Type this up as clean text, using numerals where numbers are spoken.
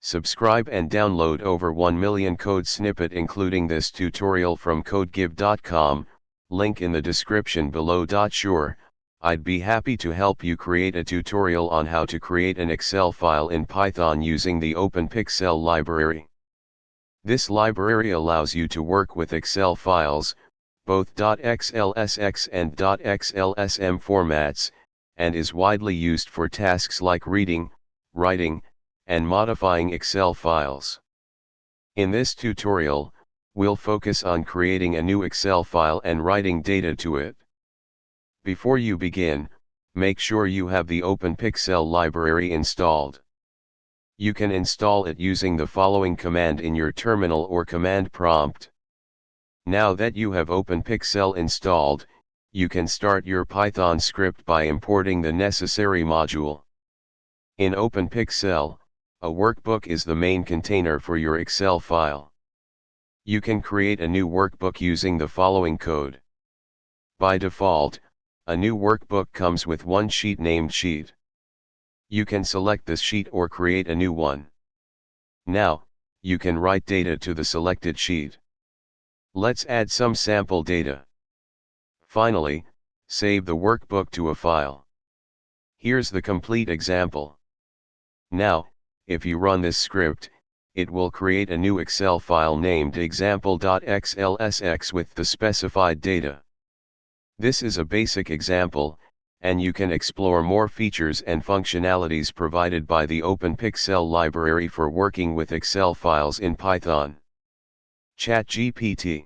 Subscribe and download over 1 million code snippet including this tutorial from codegive.com, link in the description below. Sure, I'd be happy to help you create a tutorial on how to create an Excel file in Python using the openpyxl library. This library allows you to work with Excel files, both .xlsx and .xlsm formats, and is widely used for tasks like reading, writing, and modifying Excel files. In this tutorial, we'll focus on creating a new Excel file and writing data to it. Before you begin, make sure you have the openpyxl library installed. You can install it using the following command in your terminal or command prompt. Now that you have openpyxl installed, you can start your Python script by importing the necessary module. In openpyxl, a workbook is the main container for your Excel file. You can create a new workbook using the following code. By default, a new workbook comes with one sheet named Sheet. You can select this sheet or create a new one. Now, you can write data to the selected sheet. Let's add some sample data. Finally, save the workbook to a file. Here's the complete example. Now, if you run this script, it will create a new Excel file named example.xlsx with the specified data. This is a basic example, and you can explore more features and functionalities provided by the openpyxl library for working with Excel files in Python. ChatGPT.